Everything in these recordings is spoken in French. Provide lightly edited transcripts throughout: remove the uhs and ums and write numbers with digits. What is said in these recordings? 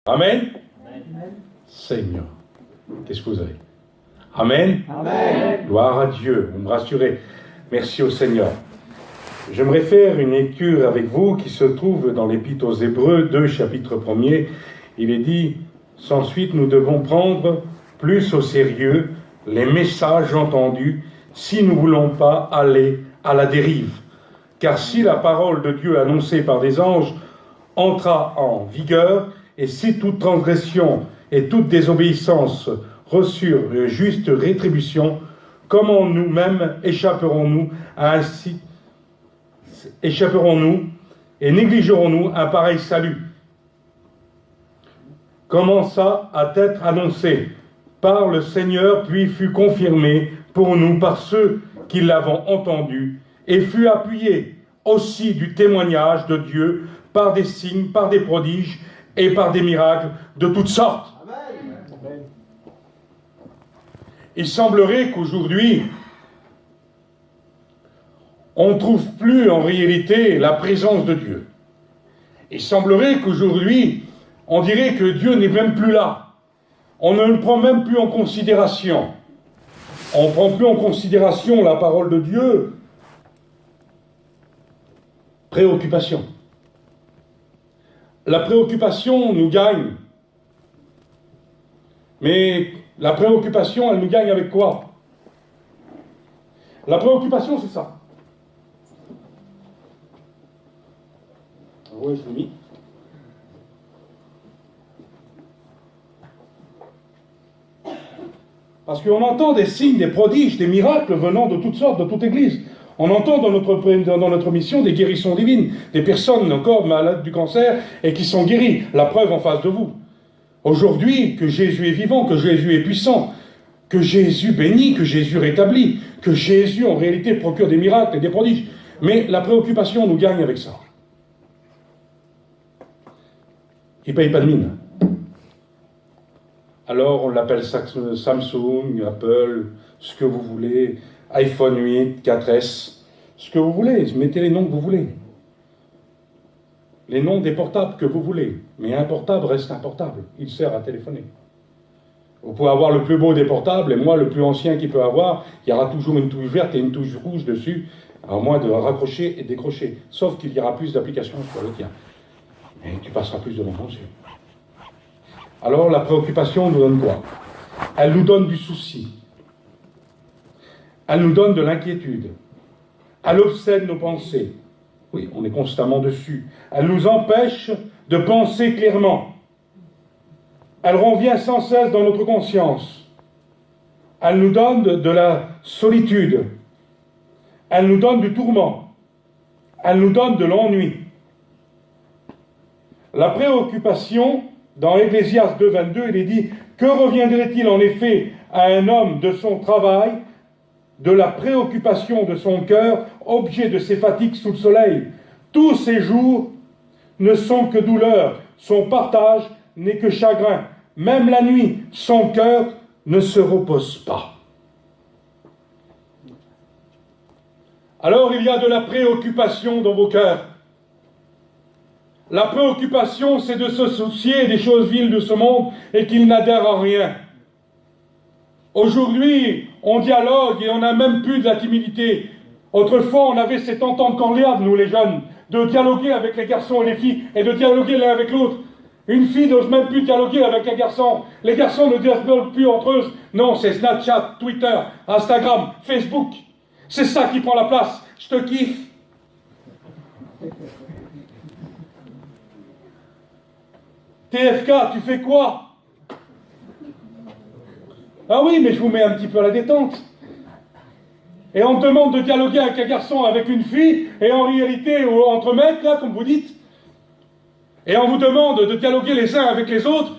Amen. Amen. Seigneur, qu'est-ce que vous avez? Amen. Amen. Gloire à Dieu, vous me rassurez. Merci au Seigneur. J'aimerais faire une lecture avec vous qui se trouve dans l'Épître aux Hébreux 2, chapitre 1er. Il est dit, sans suite, nous devons prendre plus au sérieux les messages entendus si nous ne voulons pas aller à la dérive. Car si la parole de Dieu annoncée par des anges entra en vigueur, et si toute transgression et toute désobéissance reçurent une juste rétribution, comment nous-mêmes échapperons-nous et négligerons-nous un pareil salut? Commença à être annoncé par le Seigneur, puis fut confirmé pour nous par ceux qui l'avons entendu, et fut appuyé aussi du témoignage de Dieu par des signes, par des prodiges et par des miracles de toutes sortes. Amen. Il semblerait qu'aujourd'hui, on ne trouve plus en réalité la présence de Dieu. Il semblerait qu'aujourd'hui, on dirait que Dieu n'est même plus là. On ne le prend même plus en considération. On ne prend plus en considération la parole de Dieu. Préoccupation. La préoccupation nous gagne. Mais la préoccupation, elle nous gagne avec quoi? La préoccupation, c'est ça. Oui, je l'ai mis. Parce qu'on entend des signes, des prodiges, des miracles venant de toutes sortes, de toute église. On entend dans notre mission des guérisons divines, des personnes encore malades du cancer et qui sont guéries. La preuve en face de vous. Aujourd'hui, que Jésus est vivant, que Jésus est puissant, que Jésus bénit, que Jésus rétablit, que Jésus en réalité procure des miracles et des prodiges. Mais la préoccupation nous gagne avec ça. Il ne paye pas de mine. Alors on l'appelle Samsung, Apple, ce que vous voulez, iPhone 8, 4S, ce que vous voulez, mettez les noms que vous voulez. Les noms des portables que vous voulez. Mais un portable reste un portable, il sert à téléphoner. Vous pouvez avoir le plus beau des portables, et moi le plus ancien qu'il peut avoir, il y aura toujours une touche verte et une touche rouge dessus, à moins de raccrocher et décrocher. Sauf qu'il y aura plus d'applications sur le tien. Et tu passeras plus de temps dessus. Alors la préoccupation nous donne quoi? Elle nous donne du souci. Elle nous donne de l'inquiétude. Elle obsède nos pensées. Oui, on est constamment dessus. Elle nous empêche de penser clairement. Elle revient sans cesse dans notre conscience. Elle nous donne de la solitude. Elle nous donne du tourment. Elle nous donne de l'ennui. La préoccupation, dans Ecclésiaste 2,22, il est dit « Que reviendrait-il en effet à un homme de son travail, de la préoccupation de son cœur, objet de ses fatigues sous le soleil? Tous ses jours ne sont que douleur, son partage n'est que chagrin. Même la nuit, son cœur ne se repose pas. » Alors il y a de la préoccupation dans vos cœurs. La préoccupation, c'est de se soucier des choses viles de ce monde et qu'il n'adhère à rien. Aujourd'hui, on dialogue et on n'a même plus de la timidité. Autrefois, on avait cette entente cordiale, nous les jeunes, de dialoguer avec les garçons et les filles et de dialoguer l'un avec l'autre. Une fille n'ose même plus dialoguer avec un garçon. Les garçons ne dialoguent plus entre eux. Non, c'est Snapchat, Twitter, Instagram, Facebook. C'est ça qui prend la place. Je te kiffe. TFK, tu fais quoi? Ah oui, mais je vous mets un petit peu à la détente. Et on te demande de dialoguer avec un garçon, avec une fille, et en réalité, ou entre mecs, là, comme vous dites, et on vous demande de dialoguer les uns avec les autres,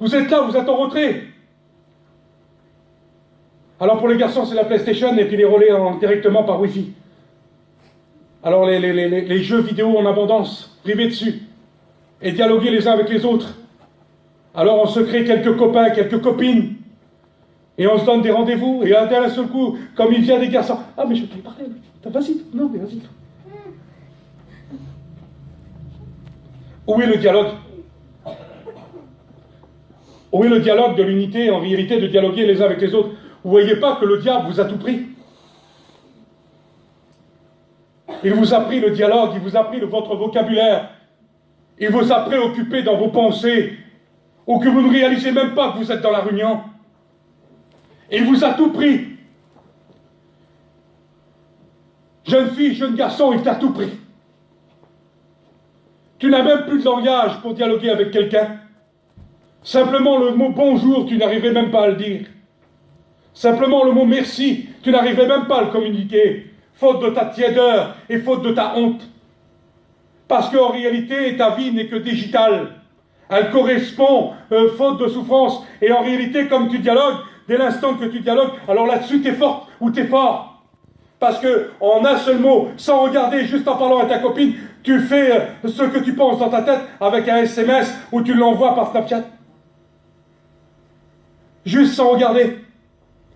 vous êtes là, vous êtes en retrait. Alors pour les garçons, c'est la PlayStation, et puis les relais directement par Wi-Fi. Alors les jeux vidéo en abondance, privés dessus. Et dialoguer les uns avec les autres. Alors on se crée quelques copains, quelques copines, et on se donne des rendez-vous, et d'un seul coup, comme il vient des garçons, ah mais je peux te parler, vas-y, non mais vas-y. Où est le dialogue? Où est le dialogue de l'unité, en réalité, de dialoguer les uns avec les autres? Vous ne voyez pas que le diable vous a tout pris? Il vous a pris le dialogue, il vous a pris votre vocabulaire, il vous a préoccupé dans vos pensées, ou que vous ne réalisez même pas que vous êtes dans la réunion. Il vous a tout pris. Jeune fille, jeune garçon, il t'a tout pris. Tu n'as même plus de langage pour dialoguer avec quelqu'un. Simplement le mot bonjour, tu n'arriverais même pas à le dire. Simplement le mot merci, tu n'arriverais même pas à le communiquer. Faute de ta tiédeur et faute de ta honte. Parce qu'en réalité, ta vie n'est que digitale. Elle correspond, faute de souffrance. Et en réalité, comme tu dialogues, dès l'instant que tu dialogues, alors là-dessus, tu es forte ou tu es fort. Parce que en un seul mot, sans regarder, juste en parlant à ta copine, tu fais ce que tu penses dans ta tête avec un SMS ou tu l'envoies par Snapchat. Juste sans regarder.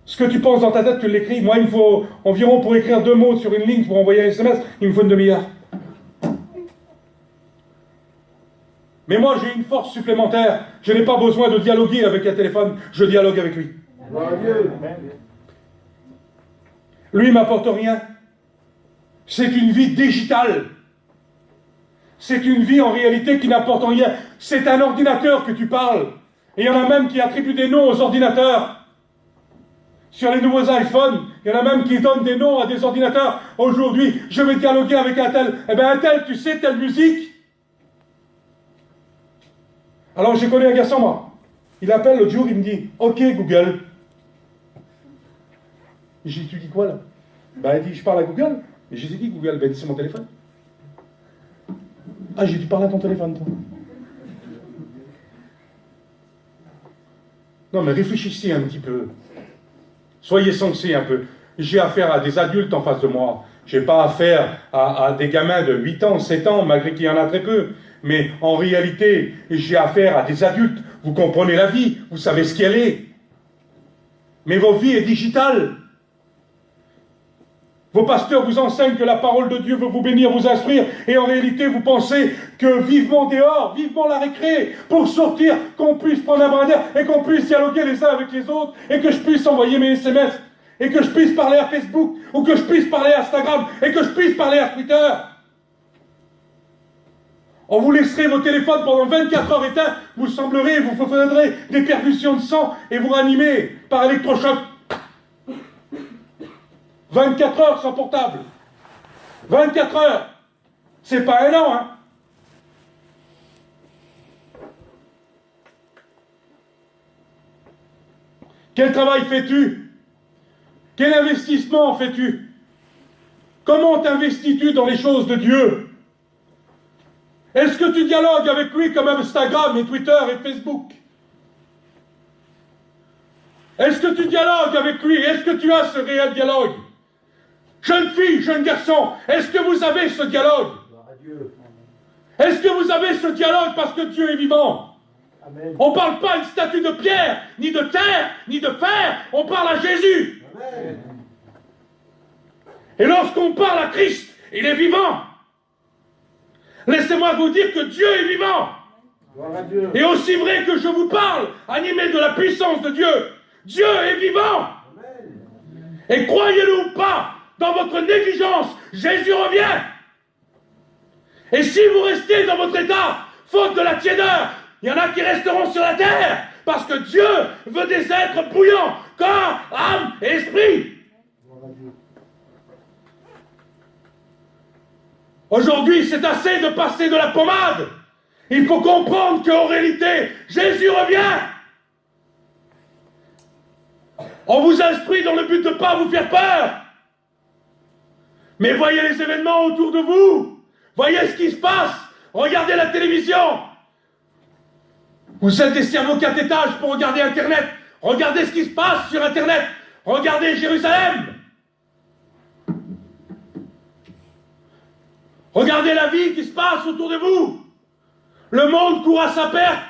Ce que tu penses dans ta tête, tu l'écris. Moi, il me faut environ, pour écrire 2 mots sur une ligne, pour envoyer un SMS, il me faut une demi-heure. Mais moi, j'ai une force supplémentaire. Je n'ai pas besoin de dialoguer avec un téléphone. Je dialogue avec lui. Lui ne m'apporte rien. C'est une vie digitale. C'est une vie en réalité qui n'apporte rien. C'est un ordinateur que tu parles. Et il y en a même qui attribuent des noms aux ordinateurs. Sur les nouveaux iPhones, il y en a même qui donnent des noms à des ordinateurs. Aujourd'hui, je vais dialoguer avec un tel. Eh bien, un tel, tu sais, telle musique. Alors, j'ai connu un garçon, moi. Il appelle l'autre jour, il me dit, OK, Google. J'ai dit, tu dis quoi, là? Ben, il dit, je parle à Google. Et j'ai dit, Google, ben, c'est mon téléphone. Ah, j'ai dit, parle à ton téléphone, toi. Non, mais réfléchissez un petit peu. Soyez sensés un peu. J'ai affaire à des adultes en face de moi. Je n'ai pas affaire à des gamins de 8 ans, 7 ans, malgré qu'il y en a très peu. Mais en réalité, j'ai affaire à des adultes. Vous comprenez la vie, vous savez ce qu'elle est. Mais votre vie est digitale. Vos pasteurs vous enseignent que la parole de Dieu veut vous bénir, vous instruire, et en réalité, vous pensez que vivement dehors, vivement la récré, pour sortir, qu'on puisse prendre un brin d'air, et qu'on puisse dialoguer les uns avec les autres, et que je puisse envoyer mes SMS, et que je puisse parler à Facebook, ou que je puisse parler à Instagram, et que je puisse parler à Twitter. On vous laisserait vos téléphones pendant 24 heures éteints, vous semblerez, vous faudrez des perfusions de sang, et vous ranimer par électrochoc. 24 heures sans portable. 24 heures. C'est pas un an, hein. Quel travail fais-tu? Quel investissement fais-tu? Comment t'investis-tu dans les choses de Dieu? Est-ce que tu dialogues avec lui comme Instagram et Twitter et Facebook? Est-ce que tu dialogues avec lui? Est-ce que tu as ce réel dialogue? Jeune fille, jeune garçon, est-ce que vous avez ce dialogue? Est-ce que vous avez ce dialogue parce que Dieu est vivant? Amen. On ne parle pas d'une statue de pierre, ni de terre, ni de fer, on parle à Jésus. Amen. Et lorsqu'on parle à Christ, il est vivant. Laissez-moi vous dire que Dieu est vivant. Et aussi vrai que je vous parle, animé de la puissance de Dieu, Dieu est vivant. Amen. Et croyez-le ou pas, dans votre négligence, Jésus revient. Et si vous restez dans votre état, faute de la tiédeur, il y en a qui resteront sur la terre, parce que Dieu veut des êtres bouillants, corps, âme et esprit. Aujourd'hui, c'est assez de passer de la pommade. Il faut comprendre qu'en réalité, Jésus revient. On vous instruit dans le but de ne pas vous faire peur. Mais voyez les événements autour de vous. Voyez ce qui se passe. Regardez la télévision. Vous êtes des cerveaux 4 étages pour regarder Internet. Regardez ce qui se passe sur Internet. Regardez Jérusalem. Regardez la vie qui se passe autour de vous. Le monde court à sa perte.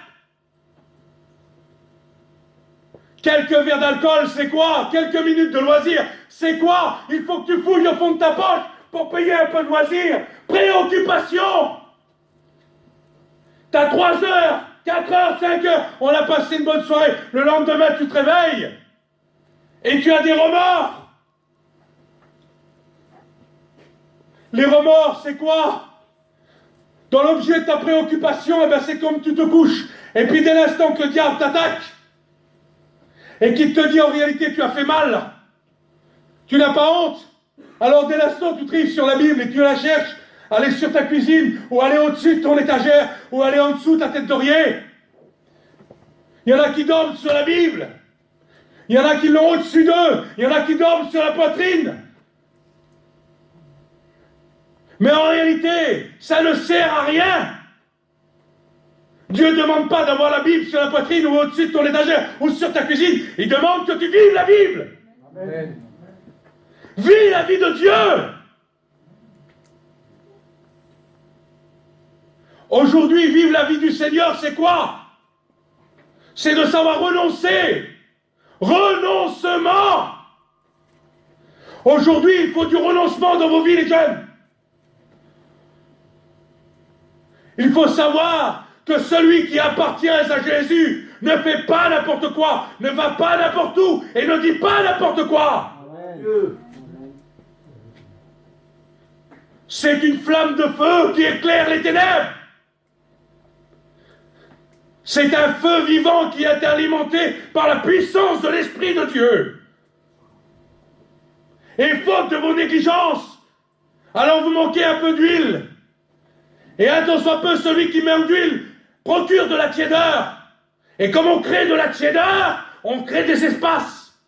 Quelques verres d'alcool, c'est quoi? Quelques minutes de loisirs, c'est quoi? Il faut que tu fouilles au fond de ta poche pour payer un peu de loisirs. Préoccupation. T'as 3 heures 4 heures, 5 heures, on a passé une bonne soirée. Le lendemain, tu te réveilles et tu as des remords. Les remords, c'est quoi? Dans l'objet de ta préoccupation, eh ben c'est comme tu te couches. Et puis dès l'instant que le diable t'attaque et qu'il te dit en réalité tu as fait mal, tu n'as pas honte. Alors dès l'instant tu trives sur la Bible et tu la cherches, aller sur ta cuisine ou aller au-dessus de ton étagère ou aller en dessous de ta tête d'oreiller. Il y en a qui dorment sur la Bible. Il y en a qui l'ont au-dessus d'eux. Il y en a qui dorment sur la poitrine. Mais en réalité, ça ne sert à rien. Dieu ne demande pas d'avoir la Bible sur la poitrine ou au-dessus de ton étagère ou sur ta cuisine. Il demande que tu vives la Bible. Amen. Vis la vie de Dieu. Aujourd'hui, vivre la vie du Seigneur, c'est quoi? C'est de savoir renoncer. Renoncement. Aujourd'hui, il faut du renoncement dans vos vies, les jeunes. Il faut savoir que celui qui appartient à Jésus ne fait pas n'importe quoi, ne va pas n'importe où et ne dit pas n'importe quoi. Amen. C'est une flamme de feu qui éclaire les ténèbres. C'est un feu vivant qui est alimenté par la puissance de l'Esprit de Dieu. Et faute de vos négligences, alors vous manquez un peu d'huile. Et un tant soit peu celui qui met d'huile procure de la tiédeur. Et comme on crée de la tiédeur, on crée des espaces.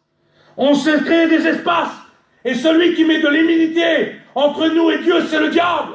On se crée des espaces. Et celui qui met de l'humilité entre nous et Dieu, c'est le diable.